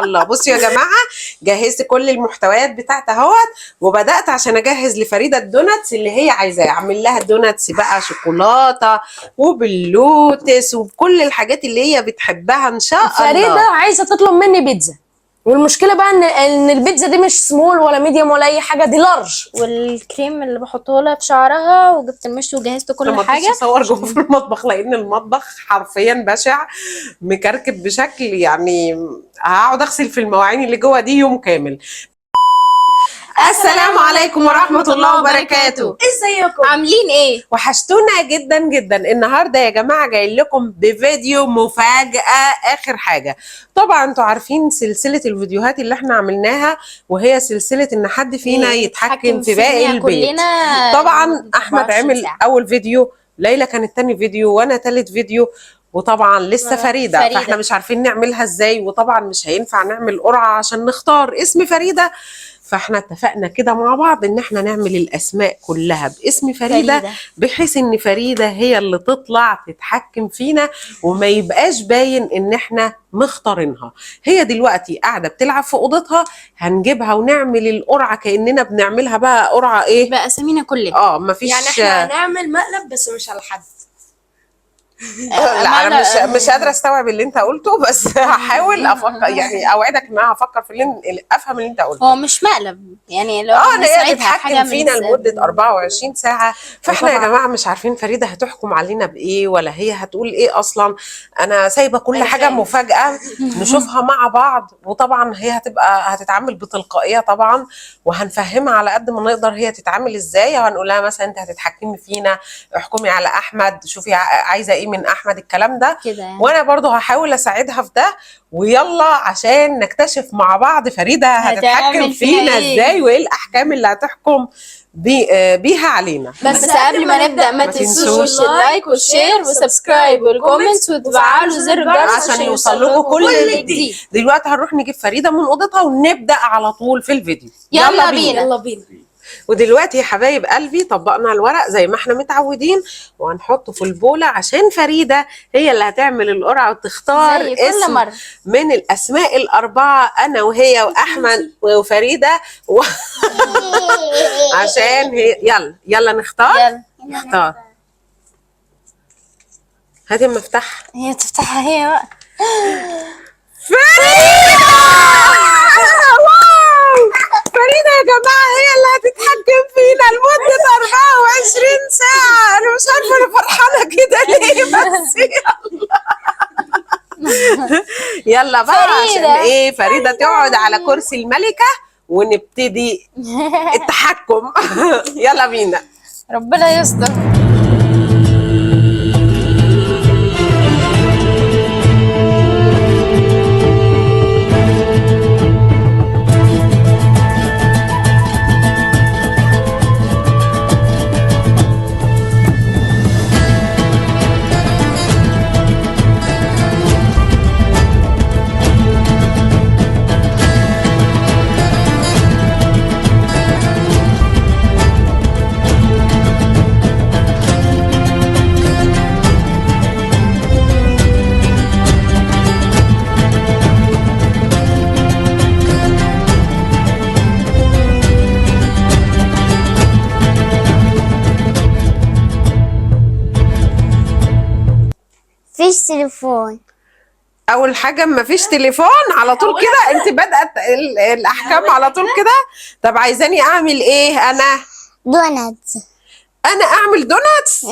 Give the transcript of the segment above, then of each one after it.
الله. بصوا يا جماعه، جهزت كل المحتويات بتاعتها اهوت، وبدات عشان اجهز لفريده الدوناتس اللي هي عايزاه. اعمل لها دوناتس بقى شوكولاته وباللوتس وبكل الحاجات اللي هي بتحبها ان شاء الله. فريده عايزه تطلب مني بيتزا، والمشكله بقى ان البيتزا دي مش سمول ولا ميديوم ولا اي حاجه، دي لارج. والكريم اللي بحطه لها في شعرها، وجبت المشط وجهزت كل ما حاجه. اصور جوه في المطبخ لان المطبخ حرفيا بشع، مكركب بشكل يعني هقعد اغسل في المواعين اللي جوه دي يوم كامل. السلام عليكم ورحمة الله وبركاته. ازيكم؟ عاملين ايه؟ وحشتونا جدا جدا. النهارده يا جماعه جاي لكم بفيديو مفاجاه. اخر حاجه، طبعا انتوا عارفين سلسله الفيديوهات اللي احنا عملناها، وهي سلسله ان حد فينا يتحكم في باقي البيت. كلنا. طبعا احمد عمل اول فيديو، ليلى كانت تاني فيديو، وانا تالت فيديو، وطبعا لسه فريدة. فاحنا مش عارفين نعملها ازاي، وطبعا مش هينفع نعمل قرعه عشان نختار اسم فريدة. فاحنا اتفقنا كده مع بعض ان احنا نعمل الاسماء كلها باسم فريدة، بحيث ان فريدة هي اللي تطلع تتحكم فينا وما يبقاش باين ان احنا مختارينها. هي دلوقتي قاعدة بتلعب في اوضتها، هنجيبها ونعمل القرعة كأننا بنعملها بقى قرعة ايه باسامينا كلنا. مفيش يعني احنا هنعمل مقلب بس مش على حد. لا انا مش قادره استوعب اللي انت قلته، بس هحاول افكر، يعني اوعدك ان انا هفكر في افهم اللي انت قلته. هو مش مقلب يعني، لو هي تتحكم فينا لمده 24 ساعه. فاحنا يا جماعه مش عارفين فريده هتحكم علينا بايه، ولا هي هتقول ايه اصلا. انا سايبه كل حاجه مفاجاه نشوفها مع بعض، وطبعا هي هتتعامل بتلقائيه طبعا، وهنفهمها على قد ما نقدر هي تتعامل ازاي. وهنقول لها مثلا انت هتتحكمي فينا، احكمي على احمد، شوفي عايزه ايه من احمد، الكلام ده كده يعني. وانا برضو هحاول اساعدها في ده. ويلا عشان نكتشف مع بعض فريده هتتحكم فينا ازاي، وايه الاحكام اللي هتحكم بيها علينا. بس قبل ما نبدا ما تنسوش اللايك والشير وسبسكرايب والكومنت وتفعلوا زر الجرس عشان يوصل لكم كل جديد. دلوقتي هنروح نجيب فريده من اوضتها ونبدا على طول في الفيديو. يلا بينا. ودلوقتي يا حبايب قلبي طبقنا الورق زي ما احنا متعودين، وهنحطه في البوله عشان فريده هي اللي هتعمل القرعه وتختار اسم مرة من الاسماء الاربعه، انا وهي واحمد وفريده عشان هي يلا نختار. نختار. هاتي المفتاح. هي تفتحها هي بقى. فريدة يا جماعة هي اللي هتتحكم فينا لمدة 24 ساعة. أنا مش عارفة أنا فرحانة كده ليه، بس يلا بقى عشان إيه فريدة تقعد على كرسي الملكة ونبتدي التحكم. يلا بينا. ربنا يستر. مفيش تليفون. اول حاجه مفيش تليفون على طول كده. انت بدأت الاحكام على طول كده. طب عايزاني اعمل ايه؟ انا دوناتس. انا اعمل دوناتس؟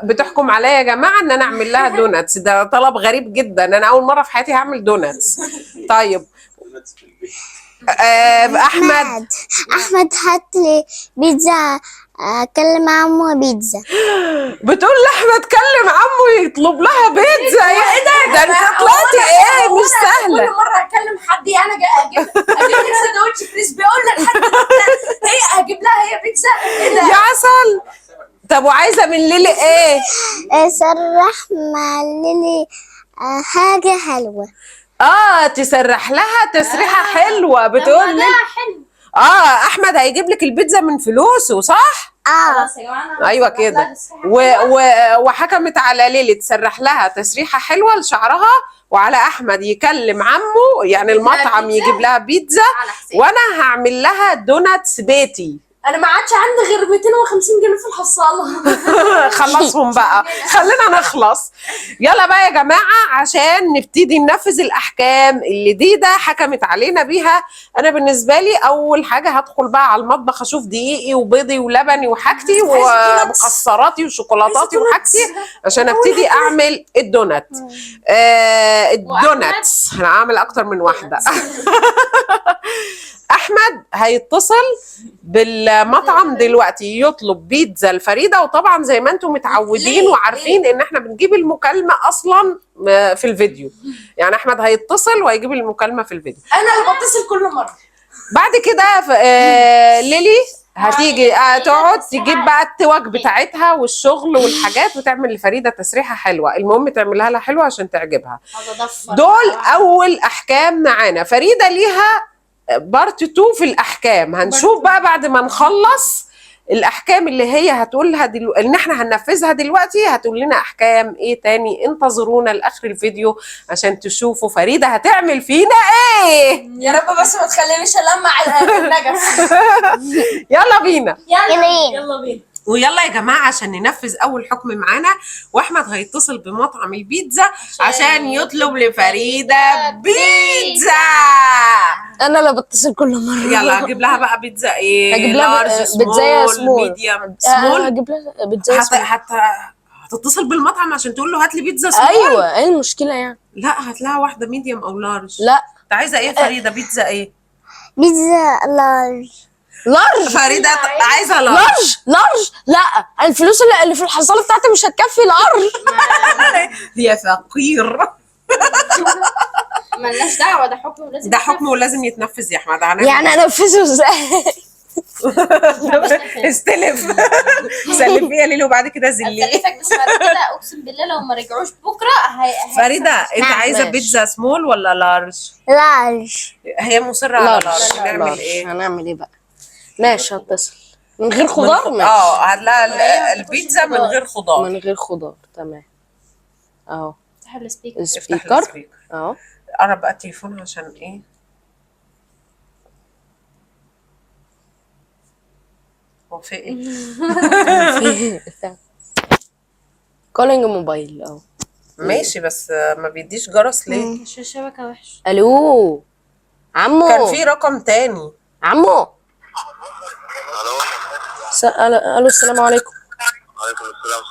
بتحكم عليا يا جماعه ان انا اعمل لها دوناتس؟ ده طلب غريب جدا، انا اول مره في حياتي هعمل دوناتس. طيب احمد هات لي بيتزا، اكلم عمو بيتزا. بتقول لاحمد كلم عمو يطلب لها بيتزا؟ ايه ده انت طلعتي ايه مش سهله. كل مره اكلم حد انا اجيب لك سندوتش كريسبي، اقول لك حد هي اجيب لها هي بيتزا. ايه ده يا عسل. طب وعايزه من ليلي ايه؟ سرح مع ليلي حاجه حلوه. تسرح لها تسريحه حلوه. بتقول لي حلو. احمد هيجيب لك البيتزا من فلوسه صح؟ خلاص يا جماعه أنا ايوه هسرح لها كده. تسريحة وحكمت على ليلي تسرح لها تسريحه حلوه لشعرها، وعلى احمد يكلم عمه يعني المطعم بيتزا. يجيب لها بيتزا، على حسابي. وانا هعمل لها دوناتس بيتي. انا ما عادش عندي غير 250 جنيه في الحصاله. خلصهم بقى، خلينا نخلص. يلا بقى يا جماعة عشان نبتدي ننفذ الأحكام اللي ديدا حكمت علينا بيها. أنا بالنسبة لي أول حاجة هدخل بقى على المطبخ أشوف دقيقي وبيضي ولبني وحاجتي ومكسراتي وشوكولاتاتي وحاجتي عشان أبتدي أعمل الدونات. الدوناتس أنا هعمل أكتر من واحدة. احمد هيتصل بالمطعم دلوقتي يطلب بيتزا الفريده، وطبعا زي ما انتم متعودين وعارفين ان احنا بنجيب المكالمه اصلا في الفيديو، يعني احمد هيتصل وهيجيب المكالمه في الفيديو. انا اللي بتصل كل مره. بعد كده ليلي هتيجي تقعد تجيب بقى التوك بتاعتها والشغل والحاجات وتعمل لفريده تسريحه حلوه، المهم تعملها لها حلوه عشان تعجبها. دول اول احكام معانا. فريده ليها بارت 2 في الاحكام، هنشوف بقى بعد ما نخلص الاحكام اللي هي هتقولها ان احنا هننفذها دلوقتي، هتقول لنا احكام ايه تاني. انتظرونا لاخر الفيديو عشان تشوفوا فريده هتعمل فينا ايه. يا رب بس ما تخلينيش المع النجف. يلا بينا. يلا بينا. ويلا يا جماعه عشان ننفذ اول حكم معانا، واحمد هيتصل بمطعم البيتزا عشان يطلب لفريده بيتزا. انا اللي بتصل كل مره. يلا هجيب لها بقى بيتزا ايه؟ هجيب لها لارج، بيتزا سمول، ميديوم، سمول. هجيب لها بيتزا سمول. هتتصل بالمطعم عشان تقول له هات لي بيتزا سمول. ايوه، ايه المشكله يعني؟ لا هات لها واحده ميديوم او لارج. لا انت عايزه ايه فريده؟ بيتزا ايه؟ بيتزا لارج. لارج. فريده عايزه لارج. لارج لارج. لا، الفلوس اللي في الحصاله بتاعتي مش هتكفي لارج. يا فقير. مالناش دعوه، ده حكم ولازم ده حكم ولازم يتنفذ يا احمد. هنعمل يعني انفذه ازاي؟ استلف. سلفيه يا ليلو وبعد كده زليه. هتكلفك بس بعد كده اقسم بالله لو ما رجعوش بكره فريده انت عايزه ماشي. بيتزا سمول ولا لارج؟ لارج. هي مصره على لارج. نعمل لارج. ايه؟ هنعمل ايه بقى؟ ماشي، هتصل من غير خضار. ماشي. هات لها البيتزا من غير خضار. من غير خضار، تمام. اهو افتح السبيكر. السبيكر اهو. قرب بقى التليفون عشان ايه؟ هو في ايه؟ كولينج موبايل اهو. ماشي بس ما بيديش جرس ليه؟ مش الشبكه وحش. الو عمو. كان في رقم تاني. عمو. الو السلام عليكم. وعليكم السلام.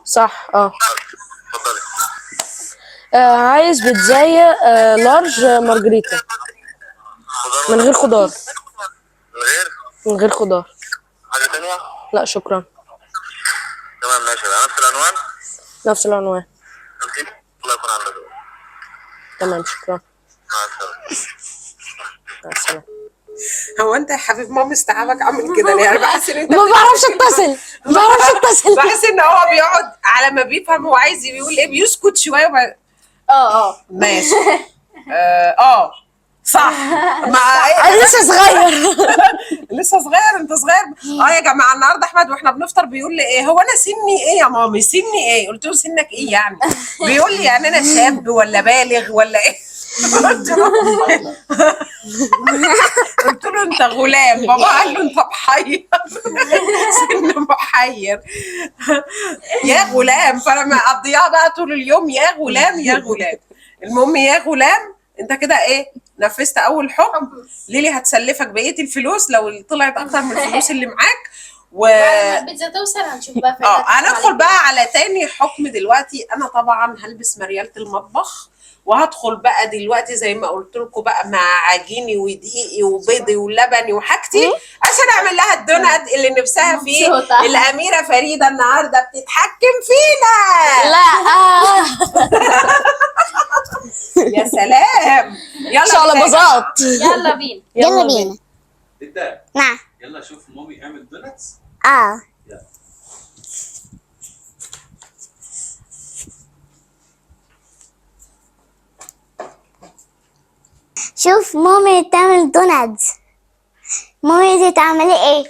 صح اتفضلي. عايز بيتزاية لارج مارجريتا من غير خضار. من غير؟ من غير خضار. حاجة تانية؟ لا شكرا. تمام ماشي. نفس العنوان؟ نفس العنوان. الله يكون عندك. تمام شكرا. مع السلامة. مع السلامة. هو انت يا حبيب ماما استيعابك عامل كده ليه؟ انا بحس ان انت ما بعرفش اتصل. ما بعرفش اتصل. بحس ان هو بيقعد على ما بيفهم هو عايز بيقول ايه بيسكت شويه ماشي. صح. مع انا لسه صغير. لسه صغير. انت صغير. يا جماعه النهارده احمد واحنا بنفطر بيقول لي ايه؟ هو انا سني ايه يا مامي؟ سني ايه؟ قلت له سنك ايه يعني؟ بيقول لي يعني انا شاب ولا بالغ ولا ايه؟ قلت له انت غلام. بابا قال له انت محير. سن محير يا غلام. فانا مقضيها بقى طول اليوم يا غلام يا غلام. المهم يا غلام انت كده ايه؟ نفذت اول حكم. ليلي هتسلفك بقيه الفلوس لو طلعت اكتر من الفلوس اللي معاك. لما البيتزا توصل هنشوف بقى هندخل بقى على تاني حكم دلوقتي. انا طبعا هلبس مريالة المطبخ وهدخل بقى دلوقتي زي ما قلت لكم بقى مع عجيني ودقيقي وبيضي ولبني وحاجتي عشان اعمل لها الدونات اللي نفسها فيه. الاميره فريده النهارده بتتحكم فينا. لا يا سلام. يلا شقلباظات. يلا بينا. يلا بينا. تبدأ. نعم. يلا شوف مامي اعمل دونتس. شوف مامي تعمل دوناتس. مامي انت تعملي ايه؟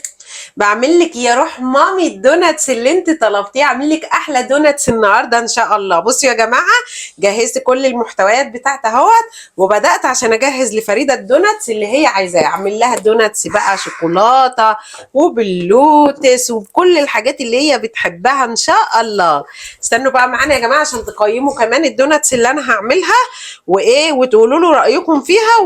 بعمل لك يا روح مامي الدوناتس اللي انت طلبتيه، اعمل لك احلى دوناتس النهارده ان شاء الله. بصوا يا جماعه، جهزت كل المحتويات بتاعتها اهوت، وبدات عشان اجهز لفريده الدوناتس اللي هي عايزاه. اعمل لها دوناتس بقى شوكولاته وباللوتس وبكل الحاجات اللي هي بتحبها ان شاء الله. استنوا بقى معانا يا جماعه عشان تقيموا كمان الدوناتس اللي انا هعملها وايه، وتقولوا له رايكم فيها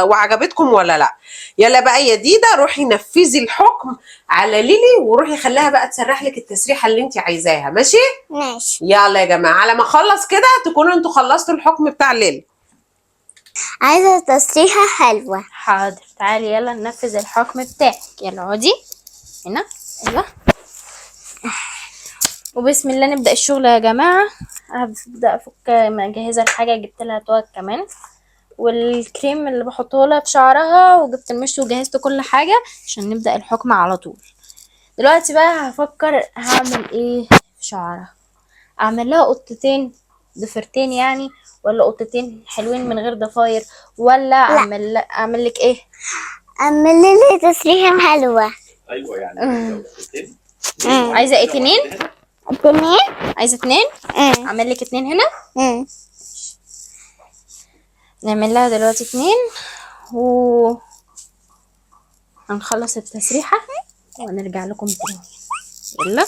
وعجبتكم ولا لا. يلا بقى يا ديدا روحي نفذي الحكم على ليلي، وروحي خليها بقى تسرح لك التسريحه اللي انت عايزاها. ماشي؟ ماشي. يلا يا جماعه، على ما اخلص كده تكونوا انتوا خلصتوا الحكم بتاع ليلي. عايزة تسريحة حلوة. حاضر، تعالي يلا ننفذ الحكم بتاعك. يلا اقعدي هنا. ايوه، وبسم الله نبدأ الشغل يا جماعة. هبدأ افك مجهزة الحاجة، جبت لها توك كمان والكريم اللي بحطه لها في شعرها، وجبت المشط وجهزت كل حاجة عشان نبدأ الحكم على طول. دلوقتي بقى هفكر هعمل ايه في شعرها. اعمل لها قطتين ضفيرتين يعني، ولا قطتين حلوين من غير ضفاير، ولا اعمل لك ايه؟ اعملي لي تسريحة حلوة. ايوه يعني لو قلتين. عايزة ايه؟ اتنين؟ اتنين؟ عايزة اتنين؟ اعمل لك اتنين هنا. نعمل لها دلوقتي اتنين هنخلص التسريحة ونرجع لكم تاني. يلا.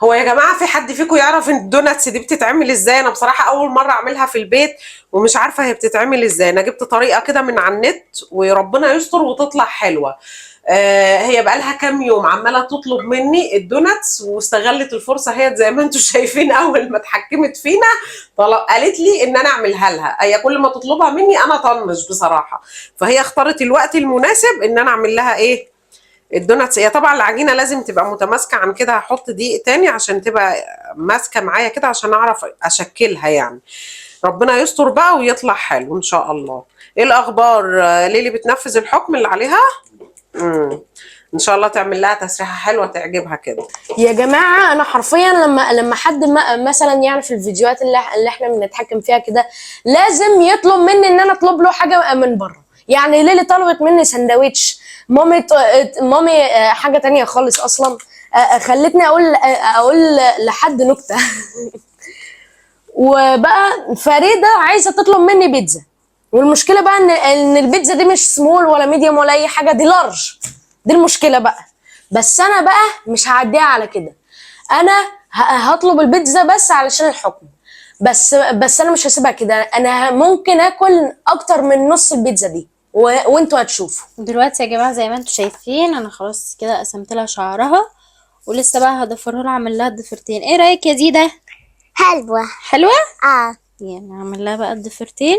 هو يا جماعه في حد فيكم يعرف ان الدوناتس دي بتتعمل ازاي؟ انا بصراحه اول مره اعملها في البيت ومش عارفه هي بتتعمل ازاي. انا جبت طريقه كده من على النت وربنا يستر وتطلع حلوه. هي بقالها كام يوم عماله تطلب مني الدوناتس، واستغلت الفرصه هي زي ما انتم شايفين. اول ما اتحكمت فينا قالت لي ان انا اعملها لها. هي كل ما تطلبها مني انا طنش بصراحه، فهي اختارت الوقت المناسب ان انا اعمل لها ايه الدوناتس. هي طبعا العجينه لازم تبقى متماسكه، عن كده هحط دقيق تاني عشان تبقى ماسكه معايا كده عشان اعرف اشكلها يعني. ربنا يستر بقى ويطلع حلو ان شاء الله. ايه الاخبار؟ ليلي بتنفذ الحكم اللي عليها. ان شاء الله تعمل لها تسريحه حلوه تعجبها كده. يا جماعه انا حرفيا لما حد مثلا يعني في الفيديوهات اللي احنا بنتحكم فيها كده، لازم يطلب مني ان انا اطلب له حاجه من بره. يعني ليلي طلبت مني سندوتش، مامي حاجه تانية خالص اصلا. خلتني اقول لحد نكته. وبقى فريده عايزه تطلب مني بيتزا، والمشكله بقى ان البيتزا دي مش سمول ولا ميديوم ولا اي حاجه، دي لارج. دي المشكله بقى. بس انا بقى مش هعديها على كده، انا هطلب البيتزا بس علشان الحكم. بس انا مش هسيبها كده، انا ممكن اكل اكتر من نص البيتزا دي وانتوا هتشوفوا. دلوقتي يا جماعة زي ما انتوا شايفين انا خلاص كده قسمت لها شعرها، ولسه بقى هضفرها لها، اعمل لها الضفيرتين. ايه رايك يا زيدة؟ حلوة. حلوة؟ اه. يعني اعمل لها بقى الضفيرتين،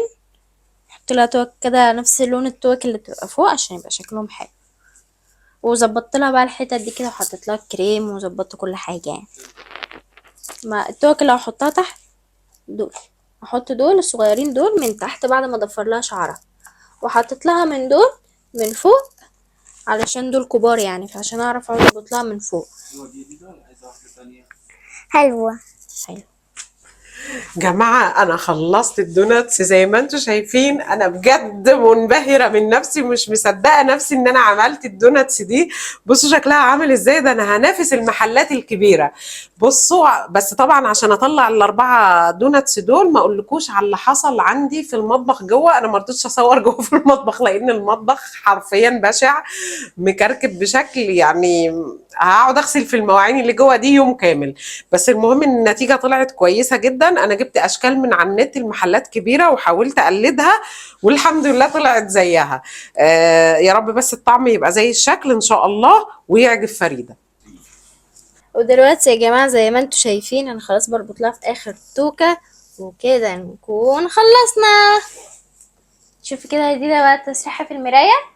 احط لها توك كده نفس لون التوك اللي بتبقى فوق عشان يبقى شكلهم حلو. وظبطت لها بقى الحتت دي كده، وحطيت لها كريم وظبطت كل حاجه يعني. ما التوك اللي هحطها تحت دول، هحط دول الصغيرين دول من تحت بعد ما اضفر لها شعرها، وحطيت لها من دول من فوق علشان دول كبار يعني، فعشان اعرف اظبط لها من فوق. حلوة. حلو. جماعة أنا خلصت الدوناتس زي ما انتوا شايفين. أنا بجد منبهرة من نفسي ومش مصدقة نفسي إن أنا عملت الدوناتس دي. بصوا شكلها عامل إزاي، ده أنا هنافس المحلات الكبيرة. بصوا بس طبعا عشان أطلع ال4 دوناتس دول ما أقولكوش على اللي حصل عندي في المطبخ جوه. أنا ما رضيتش أصور جوه في المطبخ لأن المطبخ حرفيا بشع، مكركب بشكل يعني هقعد أغسل في المواعين اللي جوه دي يوم كامل. بس المهم إن النتيجة طلعت كويسة جدا. انا جبت اشكال من على النت المحلات كبيره وحاولت اقلدها والحمد لله طلعت زيها. يا رب بس الطعم يبقى زي الشكل ان شاء الله ويعجب فريده. ودلوقتي يا جماعه زي ما انتوا شايفين انا خلاص بربط لها في اخر توكه، وكده نكون خلصنا. شوفي كده يا دينا بقى التسريحه في المرايه.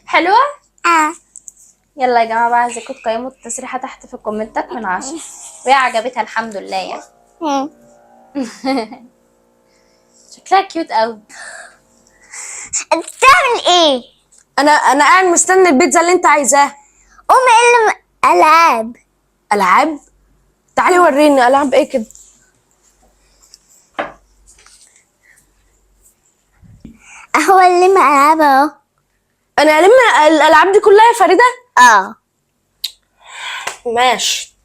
حلوه. يلا يا جماعه بقى عايزاكم تقيموا التسريحه تحت في الكومنتات من 10، وهي عجبتها الحمد لله يعني. شكلها كيوت قوي. انت بتعمل ايه؟ انا قاعد مستني البيتزا اللي انت عايزاها. قومي العاب. العاب؟ تعالي وريني العاب ايه كده. هو اللي ألعاب اهو. انا الم الالعاب دي كلها يا فريده. اه ماشي.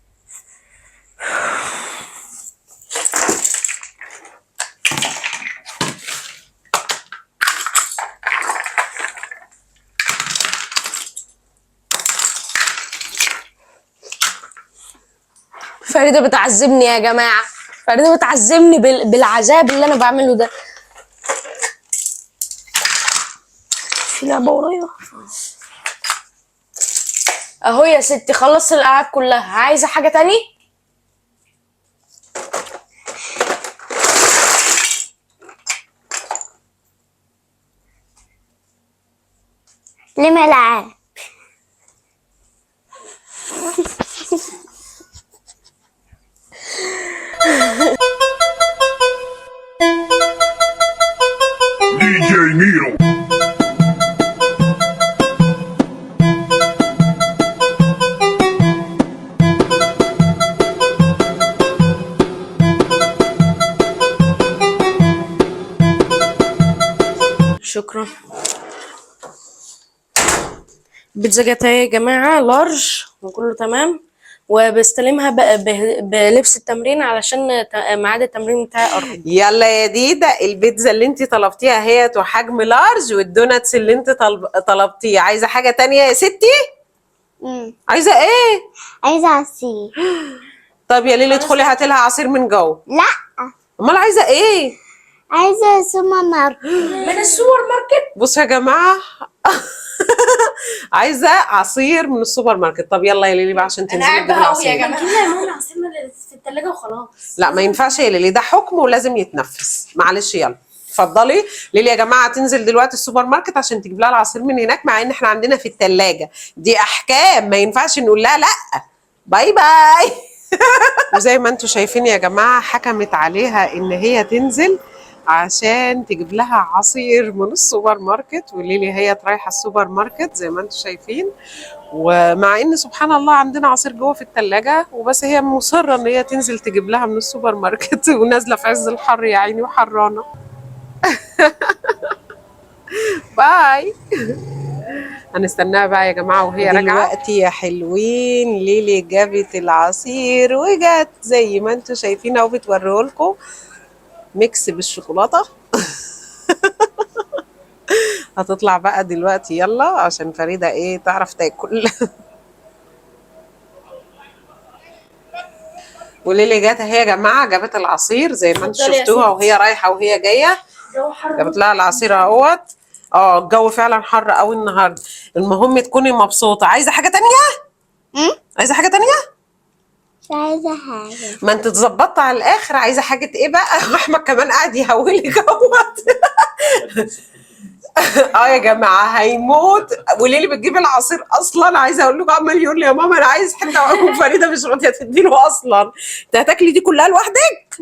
فريده بتعذبني يا جماعه، فريده بتعذبني بالعذاب اللي انا بعمله ده. في لعبه ورايا اهو يا ستي، خلصت الالعاب كلها، عايزه حاجه تاني؟ ليه ألعاب؟ DJ Nero. شكرا. البيتزا جت اهي يا جماعه لارج وكله تمام، وبستلمها بلبس التمرين علشان ميعاد التمرين بتاعي قرب. يلا يا ديدا، البيتزا اللي انت طلبتيها هي وحجم لارج، والدوناتس اللي انت طلبتيه. عايزه حاجه تانية يا ستي؟ عايزه ايه؟ عايزة عصير. طب يا ليلي ادخلي هاتي لها عصير من جوه. لا امال عايزه ايه؟ عايزة سوبر ماركت. من السوبر ماركت. بصوا يا جماعه عايزه عصير من السوبر ماركت. طب يلا يا ليلي بقى عشان تنزلي تجيبي العصير. يا جماعه كده يا ماما العصير في الثلاجه وخلاص. لا ما ينفعش يا ليلي، ده حكم ولازم يتنفذ. معلش يلا اتفضلي. ليلي يا جماعه تنزل دلوقتي السوبر ماركت عشان تجيب لها العصير من هناك، مع ان احنا عندنا في الثلاجه. دي احكام، ما ينفعش نقول لها لا. باي باي. وزي ما انتم شايفين يا جماعه، حكمت عليها ان هي تنزل عشان تجيب لها عصير من السوبر ماركت. وليلي هي رايحه السوبر ماركت زي ما انتم شايفين، ومع ان سبحان الله عندنا عصير جوه في الثلاجه، وبس هي مصره ان هي تنزل تجيب لها من السوبر ماركت ونازله في عز الحر يا عيني وحرانه. باي. هنستناها بقى يا جماعه وهي راجعه. دلوقتي يا حلوين ليلي جابت العصير وجت زي ما انتم شايفين اهو، بتوريه لكم ميكس بالشوكولاته. هتطلع بقى دلوقتي يلا عشان فريده ايه تعرف تاكل. وليلي جت اهي يا جماعه، جابت العصير زي ما انتم شفتوها وهي رايحه وهي جايه. جابت لها العصير اهوت. الجو فعلا حر قوي النهارده. المهم تكوني مبسوطه. عايزه حاجه تانية؟ عايزه حاجه تانية؟ مش عايزة حاجة. ما انت اتظبطت على الاخر. عايزه حاجه ايه بقى؟ احمد كمان قاعد يهولك اهوت. يا جماعه هيموت. وليلي بتجيب العصير اصلا، عايزه اقول لكم عمال يقول لي يا ماما انا عايز حته، وفريده مش راضيه تديله اصلا. انت هتاكلي دي كلها لوحدك؟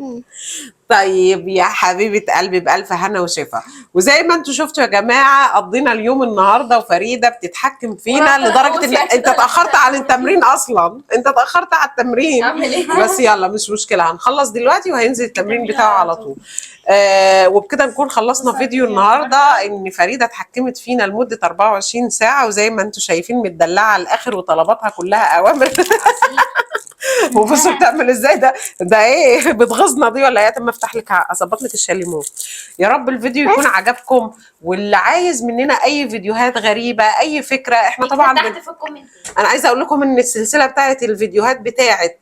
طيب يا حبيبه قلبي بالف هنا وشفا. وزي ما انتم شفتوا يا جماعه، قضينا اليوم النهارده وفريده بتتحكم فينا لدرجه ان انت اتاخرت عن التمرين اصلا. انت اتاخرت على التمرين. بس يلا مش مشكله، هنخلص دلوقتي وهينزل التمرين بتاعه على طول. وبكده نكون خلصنا فيديو النهارده ان فريده اتحكمت فينا لمده 24 ساعه، وزي ما انتم شايفين متدلعه على الاخر وطلباتها كلها اوامر. وبصوا بتعمل ازاي. ده ايه بتغيظنا دي ولا ايه؟ طب ما افتح لك اظبط لك الشاليمو. يا رب الفيديو يكون عجبكم، واللي عايز مننا اي فيديوهات غريبه اي فكره احنا طبعا تحت في الكومنت. انا عايزه اقول لكم ان السلسله بتاعت الفيديوهات بتاعت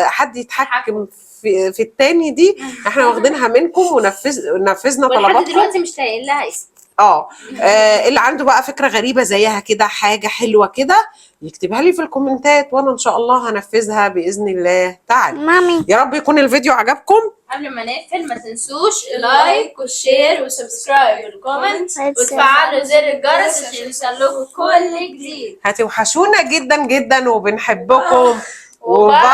حد يتحكم في التاني دي احنا واخدينها منكم ونفذنا ولحد طلباتكم. دلوقتي مش لاقيين لها اسم. اللي عنده بقى فكره غريبه زيها كده، حاجه حلوه كده، يكتبها لي في الكومنتات وانا ان شاء الله هنفذها باذن الله تعالى. مامي يا رب يكون الفيديو عجبكم. قبل ما نقفل ما تنسوش لايك وشير وسبسكرايب والكومنت وتفعلوا زر الجرس عشان يوصلكوا كل جديد. هتوحشونا جدا جدا وبنحبكم. وباي.